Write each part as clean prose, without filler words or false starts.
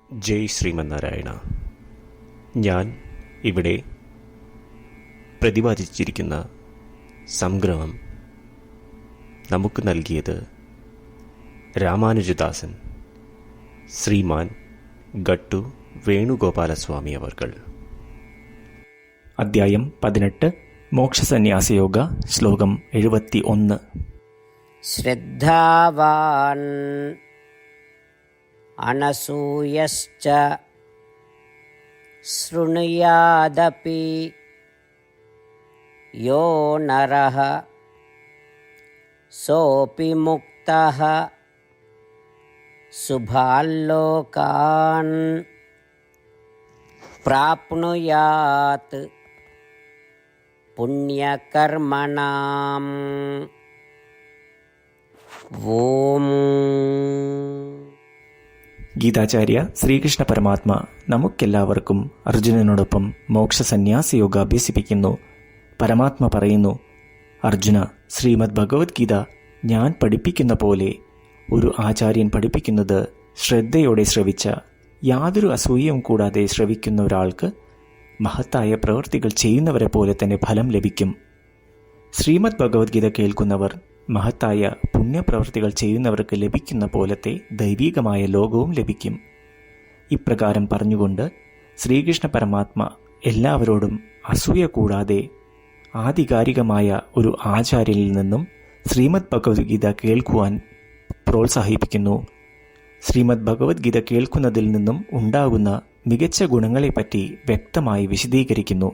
ജയ് ശ്രീമന്നാരായണ. ഞാൻ ഇവിടെ പ്രതിപാദിച്ചിരിക്കുന്ന സംഗ്രഹം നമുക്ക് നൽകിയത് രാമാനുജദാസൻ ശ്രീമാൻ ഗട്ടു വേണുഗോപാലസ്വാമി അവർകൾ. അധ്യായം 18 മോക്ഷസന്യാസയോഗ ശ്ലോകം 71. ശ്രദ്ധാവാൻ അനസൂയശ്ച ശൃണുയാദപി യോ നരഃ സോപി മുക്തഃ ശുഭാല്ലോകാൻ പ്രാപ്നുയാത് പുണ്യകർമ്മണാം. ഓം. ഗീതാചാര്യ ശ്രീകൃഷ്ണ പരമാത്മ നമുക്കെല്ലാവർക്കും അർജുനനോടൊപ്പം മോക്ഷസന്യാസയോഗ അഭ്യസിപ്പിക്കുന്നു. പരമാത്മ പറയുന്നു, അർജുന, ശ്രീമദ് ഭഗവത്ഗീത ഞാൻ പഠിപ്പിക്കുന്ന പോലെ ഒരു ആചാര്യൻ പഠിപ്പിക്കുന്നത് ശ്രദ്ധയോടെ ശ്രവിച്ച, യാതൊരു അസൂയയും കൂടാതെ ശ്രവിക്കുന്ന ഒരാൾക്ക് മഹത്തായ പ്രവൃത്തികൾ ചെയ്യുന്നവരെ പോലെ തന്നെ ഫലം ലഭിക്കും. ശ്രീമദ് ഭഗവത്ഗീത കേൾക്കുന്നവർ മഹത്തായ പുണ്യപ്രവൃത്തികൾ ചെയ്യുന്നവർക്ക് ലഭിക്കുന്ന പോലത്തെ ദൈവികമായ ലോകവും ലഭിക്കും. ഇപ്രകാരം പറഞ്ഞുകൊണ്ട് ശ്രീകൃഷ്ണ പരമാത്മ എല്ലാവരോടും അസൂയ കൂടാതെ ആധികാരികമായ ഒരു ആചാര്യനിൽ നിന്നും ശ്രീമദ് ഭഗവത്ഗീത കേൾക്കുവാൻ പ്രോത്സാഹിപ്പിക്കുന്നു. ശ്രീമദ് ഭഗവത്ഗീത കേൾക്കുന്നതിൽ നിന്നും ഉണ്ടാകുന്ന മികച്ച ഗുണങ്ങളെപ്പറ്റി വ്യക്തമായി വിശദീകരിക്കുന്നു.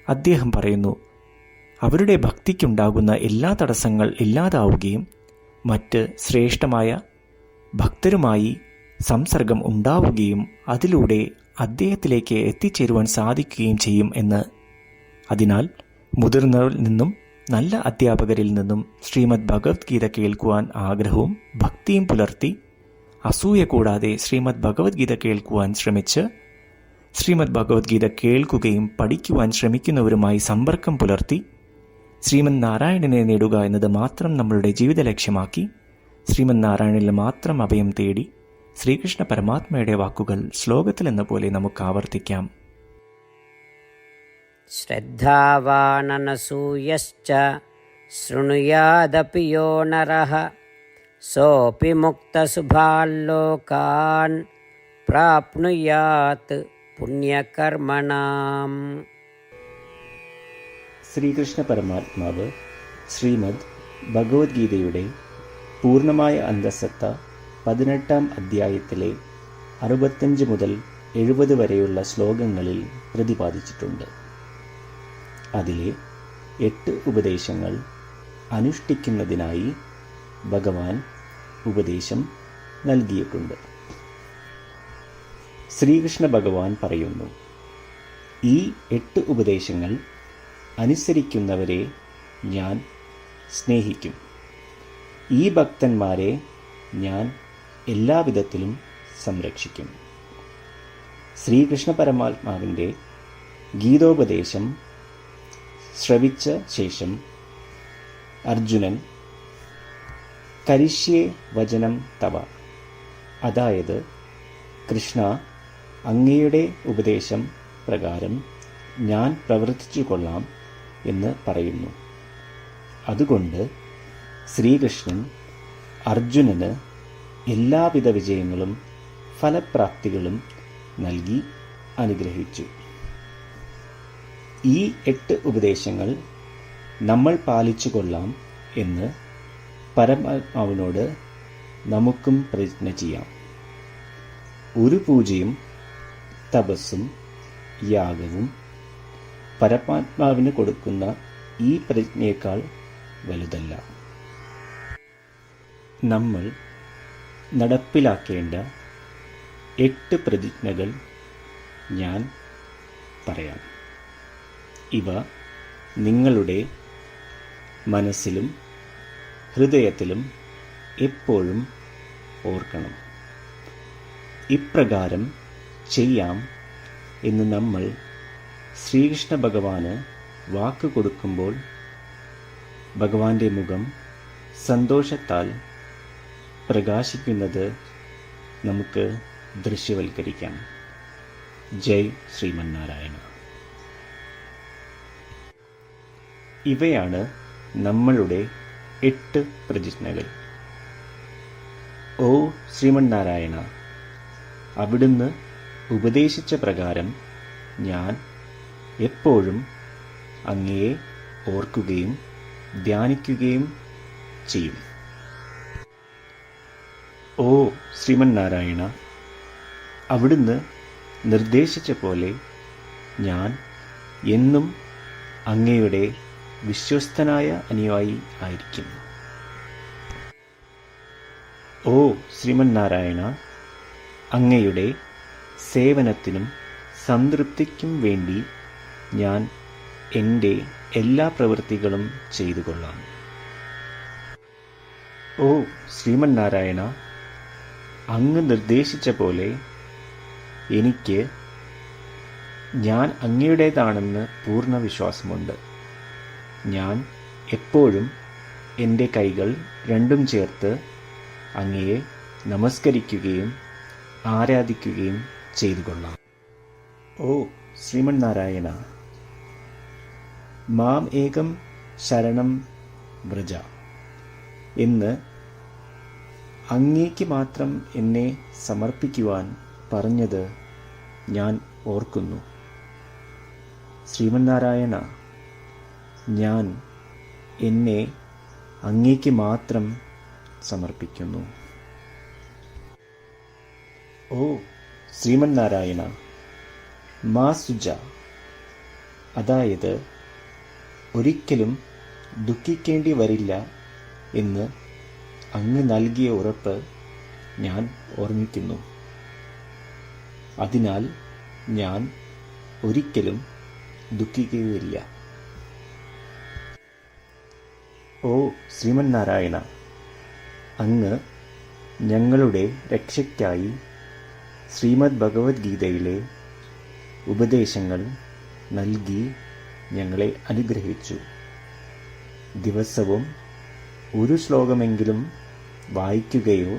അദ്ദേഹം പറയുന്നു, അവരുടെ ഭക്തിക്കുണ്ടാകുന്ന എല്ലാ തടസ്സങ്ങൾ ഇല്ലാതാവുകയും മറ്റ് ശ്രേഷ്ഠമായ ഭക്തരുമായി സംസർഗം ഉണ്ടാവുകയും അതിലൂടെ അദ്ദേഹത്തിലേക്ക് എത്തിച്ചേരുവാൻ സാധിക്കുകയും ചെയ്യും എന്ന്. അതിനാൽ മുതിർന്നവരിൽ നിന്നും നല്ല അധ്യാപകരിൽ നിന്നും ശ്രീമദ് ഭഗവത്ഗീത കേൾക്കുവാൻ ആഗ്രഹവും ഭക്തിയും പുലർത്തി അസൂയ കൂടാതെ ശ്രീമദ് ഭഗവത്ഗീത കേൾക്കുവാൻ ശ്രമിച്ച് ശ്രീമദ് ഭഗവത്ഗീത കേൾക്കുകയും പഠിക്കുവാൻ ശ്രമിക്കുന്നവരുമായി സമ്പർക്കം പുലർത്തി ശ്രീമന് നാരായണനെ നേടുക എന്നത് മാത്രം നമ്മളുടെ ജീവിത ലക്ഷ്യമാക്കി ശ്രീമന് നാരായണനിൽ മാത്രം അഭയം തേടി ശ്രീകൃഷ്ണ പരമാത്മയുടെ വാക്കുകൾ ശ്ലോകത്തിലെന്ന പോലെ നമുക്ക് ആവർത്തിക്കാം. ശ്രദ്ധാവാനനസൂയശ്ച ശൃണുയാദപി യോ നരഃ സോപി മുക്തശുഭാല്ലോകാൻ പ്രാപ്നുയാത് പുണ്യകർമ്മണാം. ശ്രീകൃഷ്ണ പരമാത്മാവ് ശ്രീമദ് ഭഗവത്ഗീതയുടെ പൂർണ്ണമായ അന്തസത്ത 18-ാം അധ്യായത്തിലെ 65 മുതൽ 70 വരെയുള്ള ശ്ലോകങ്ങളിൽ പ്രതിപാദിച്ചിട്ടുണ്ട്. അതിലെ 8 ഉപദേശങ്ങൾ അനുഷ്ഠിക്കുന്നതിനായി ഭഗവാൻ ഉപദേശം നൽകിയിട്ടുണ്ട്. ശ്രീകൃഷ്ണ ഭഗവാൻ പറയുന്നു, ഈ 8 ഉപദേശങ്ങൾ അനുസരിക്കുന്നവരെ ഞാൻ സ്നേഹിക്കും. ഈ ഭക്തന്മാരെ ഞാൻ എല്ലാവിധത്തിലും സംരക്ഷിക്കും. ശ്രീകൃഷ്ണ പരമാത്മാവിൻ്റെ ഗീതോപദേശം ശ്രവിച്ച ശേഷം അർജുനൻ കരിഷ്യേ വചനം തവ, അതായത് കൃഷ്ണ, അങ്ങയുടെ ഉപദേശം പ്രകാരം ഞാൻ പ്രവർത്തിച്ചു കൊള്ളാം എന്ന് പറയുന്നു. അതുകൊണ്ട് ശ്രീകൃഷ്ണൻ അർജുനന് എല്ലാവിധ വിജയങ്ങളും ഫലപ്രാപ്തികളും നൽകി അനുഗ്രഹിച്ചു. ഈ 8 ഉപദേശങ്ങൾ നമ്മൾ പാലിച്ചു കൊള്ളാം എന്ന് പരമാത്മാവിനോട് നമുക്കും പ്രതിജ്ഞ ചെയ്യാം. ഒരു പൂജയും തപസ്സും യാഗവും പരമാത്മാവിന് കൊടുക്കുന്ന ഈ പ്രതിജ്ഞയേക്കാൾ വലുതല്ല. നമ്മൾ നടപ്പിലാക്കേണ്ട 8 പ്രതിജ്ഞകൾ ഞാൻ പറയാം. ഇവ നിങ്ങളുടെ മനസ്സിലും ഹൃദയത്തിലും എപ്പോഴും ഓർക്കണം. ഇപ്രകാരം ചെയ്യാം എന്ന് നമ്മൾ ശ്രീകൃഷ്ണ ഭഗവാന് വാക്ക് കൊടുക്കുമ്പോൾ ഭഗവാന്റെ മുഖം സന്തോഷത്താൽ പ്രകാശിക്കുന്നത് നമുക്ക് ദൃശ്യവൽക്കരിക്കാം. ജയ് ശ്രീമന്നാരായണ. ഇവയാണ് നമ്മളുടെ 8 പ്രതിജ്ഞകൾ. ഓ ശ്രീമന്നാരായണ, അവിടുന്ന് ഉപദേശിച്ച പ്രകാരം ഞാൻ എപ്പോഴും അങ്ങയെ ഓർക്കുകയും ധ്യാനിക്കുകയും ചെയ്യും. ഓ ശ്രീമന്നാരായണ, അവിടുന്ന് നിർദ്ദേശിച്ച പോലെ ഞാൻ എന്നും അങ്ങയുടെ വിശ്വസ്തനായ അനുയായി ആയിരിക്കും. ഓ ശ്രീമന്നാരായണ, അങ്ങയുടെ സേവനത്തിനും സംതൃപ്തിക്കും വേണ്ടി ഞാൻ എൻ്റെ എല്ലാ പ്രവൃത്തികളും ചെയ്തു കൊള്ളാം. ഓ ശ്രീമന്നാരായണ, അങ്ങ് നിർദ്ദേശിച്ച പോലെ എനിക്ക് ഞാൻ അങ്ങയുടേതാണെന്ന് പൂർണ്ണ വിശ്വാസമുണ്ട്. ഞാൻ എപ്പോഴും എൻ്റെ കൈകൾ രണ്ടും ചേർത്ത് അങ്ങയെ നമസ്കരിക്കുകയും ആരാധിക്കുകയും ചെയ്തു കൊള്ളാം. ഓ ശ്രീമന്നാരായണ, മാം ഏകം ശരണം വ്രജ എന്ന് അങ്ങേക്ക് മാത്രം എന്നെ സമർപ്പിക്കുവാൻ പറഞ്ഞത് ഞാൻ ഓർക്കുന്നു. ശ്രീമന്നാരായണ, ഞാൻ എന്നെ അങ്ങേക്ക് മാത്രം സമർപ്പിക്കുന്നു. ഓ ശ്രീമന്നാരായണ, മാ സുജ, അതായത് ഒരിക്കലും ദുഃഖിക്കേണ്ടി വരില്ല എന്ന് അങ്ങ് നൽകിയ ഉറപ്പ് ഞാൻ ഓർമ്മിക്കുന്നു. അതിനാൽ ഞാൻ ഒരിക്കലും ദുഃഖിക്കുകയില്ല. ഓ ശ്രീമന്നാരായണ, അങ്ങ് ഞങ്ങളുടെ രക്ഷയ്ക്കായി ശ്രീമദ് ഭഗവത്ഗീതയിലെ ഉപദേശങ്ങൾ നൽകി ഞങ്ങളെ അനുഗ്രഹിച്ചു. ദിവസവും ഒരു ശ്ലോകമെങ്കിലും വായിക്കുകയോ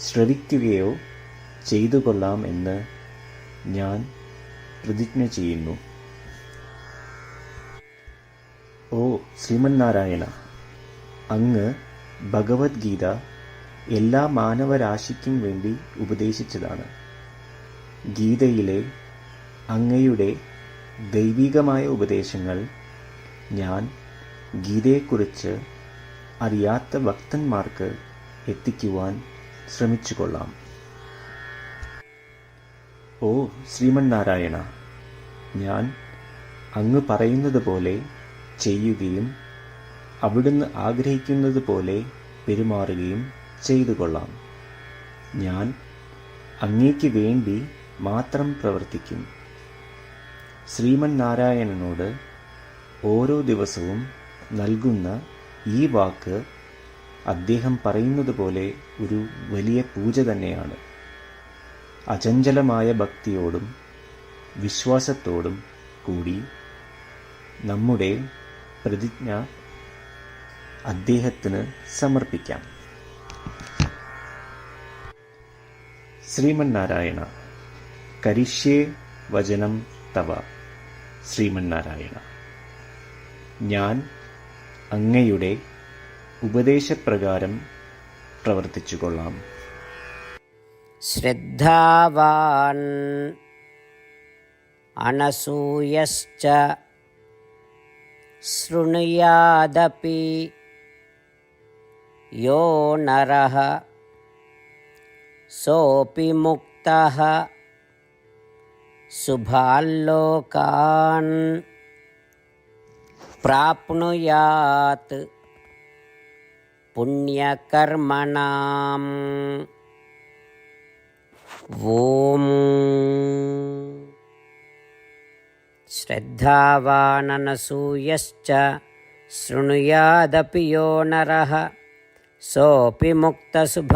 ശ്രവിക്കുകയോ ചെയ്തു കൊള്ളാം എന്ന് ഞാൻ പ്രതിജ്ഞ ചെയ്യുന്നു. ഓ ശ്രീമന്നാരായണ, അങ്ങ് ഭഗവത്ഗീത എല്ലാ മാനവരാശിക്കും വേണ്ടി ഉപദേശിച്ചതാണ്. ഗീതയിലെ അങ്ങയുടെ ദൈവികമായ ഉപദേശങ്ങൾ ഞാൻ ഗീതയെക്കുറിച്ച് അറിയാത്ത ഭക്തന്മാർക്ക് എത്തിക്കുവാൻ ശ്രമിച്ചുകൊള്ളാം. ഓ ശ്രീമന്നാരായണ, ഞാൻ അങ്ങ് പറയുന്നത് പോലെ ചെയ്യുകയും അവിടുന്ന് ആഗ്രഹിക്കുന്നത് പോലെ പെരുമാറുകയും ചെയ്തു കൊള്ളാം. ഞാൻ അങ്ങേക്ക് വേണ്ടി മാത്രം പ്രവർത്തിക്കും. ശ്രീമന്നാരായണനോട് ഓരോ ദിവസവും നൽകുന്ന ഈ വാക്ക് അദ്ദേഹം പറയുന്നത് പോലെ ഒരു വലിയ പൂജ തന്നെയാണ്. അചഞ്ചലമായ ഭക്തിയോടും വിശ്വാസത്തോടും കൂടി നമ്മുടെ പ്രതിജ്ഞ അദ്ദേഹത്തിന് സമർപ്പിക്കാം. ശ്രീമന്നാരായണ, കരിഷ്യേ വചനം തവ. ശ്രീമന്നാരായണ, ഞാൻ അങ്ങയുടെ ഉപദേശപ്രകാരം പ്രവർത്തിച്ചുകൊള്ളാം. ശ്രദ്ധാവാൻ അനസൂയശ്ച ശൃണുയാദപി യോ നരഃ സോപി മുക്തഃ ശുഭാല്ലോകാൻ പ്രാപ്നുയാത് പുണ്യകർമ്മണാം. ഓം ശ്രദ്ധാവാനനസൂയശ്ച ശൃണുയാദപി യോ നരഃ സോപി മുക്തശുഭാല്ലോകാൻ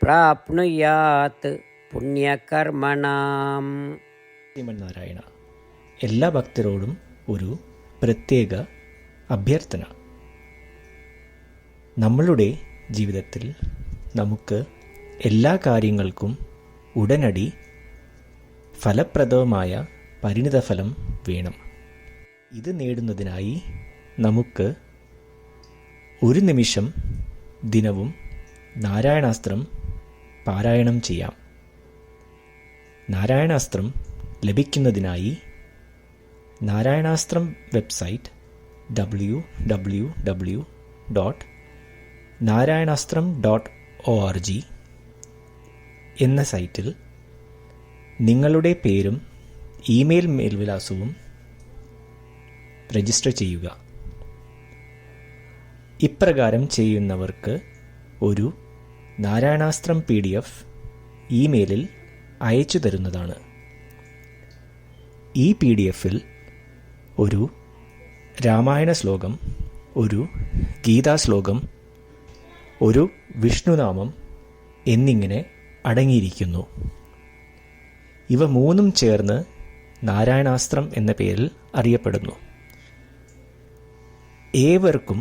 പ്രാപ്നുയാത് പുണ്യകർമ്മണാം. ശ്രീമന്നാരായണ, എല്ലാ ഭക്തരോടും ഒരു പ്രത്യേക അഭ്യർത്ഥന. നമ്മളുടെ ജീവിതത്തിൽ നമുക്ക് എല്ലാ കാര്യങ്ങൾക്കും ഉടനടി ഫലപ്രദമായ പരിണിതഫലം വേണം. ഇത് നേടുന്നതിനായി നമുക്ക് ഒരു നിമിഷം ദിനവും നാരായണാസ്ത്രം പാരായണം ചെയ്യാം. നാരായണാസ്ത്രം ലഭിക്കുന്നതിനായി നാരായണാസ്ത്രം വെബ്സൈറ്റ് www.narayanaastram.org എന്ന സൈറ്റിൽ നിങ്ങളുടെ പേരും ഇമെയിൽ മേൽവിലാസവും രജിസ്റ്റർ ചെയ്യുക. ഇപ്രകാരം ചെയ്യുന്നവർക്ക് ഒരു നാരായണാസ്ത്രം PDF ഇമെയിലിൽ അയച്ചു തരുന്നതാണ്. ഈ PDF-ൽ ഒരു രാമായണ ശ്ലോകം, ഒരു ഗീതാശ്ലോകം, ഒരു വിഷ്ണുനാമം എന്നിങ്ങനെ അടങ്ങിയിരിക്കുന്നു. ഇവ മൂന്നും ചേർന്ന് നാരായണാസ്ത്രം എന്ന പേരിൽ അറിയപ്പെടുന്നു. ഏവർക്കും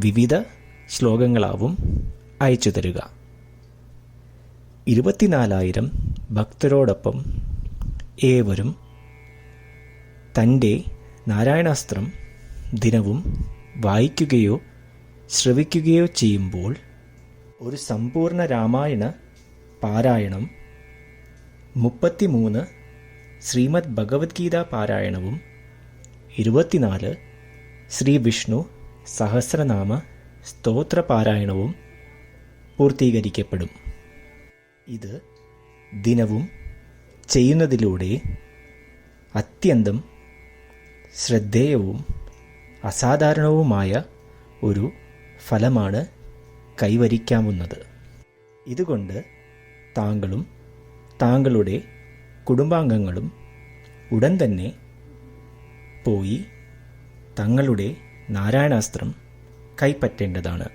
വിവിധ ശ്ലോകങ്ങളാവും അയച്ചു തരിക. 24,000 ഭക്തരോടൊപ്പം ഏവരും തൻ്റെ നാരായണാസ്ത്രം ദിനവും വായിക്കുകയോ ശ്രവിക്കുകയോ ചെയ്യുമ്പോൾ ഒരു സമ്പൂർണ്ണ രാമായണ പാരായണം, 33 ശ്രീമദ് ഭഗവത്ഗീത പാരായണവും 24 ശ്രീ വിഷ്ണു സഹസ്രനാമ സ്തോത്ര പാരായണവും പൂർത്തീകരിക്കപ്പെടും. ഇത് ദിനവും ചെയ്യുന്നതിലൂടെ അത്യന്തം ശ്രദ്ധേയവും അസാധാരണവുമായ ഒരു ഫലമാണ് കൈവരിക്കാവുന്നത്. ഇതുകൊണ്ട് താങ്കളും താങ്കളുടെ കുടുംബാംഗങ്ങളും ഉടൻ തന്നെ പോയി തങ്ങളുടെ നാരായണാസ്ത്രം കൈപ്പറ്റേണ്ടതാണ്.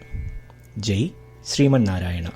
ജയ് ശ്രീമന്നാരായണ.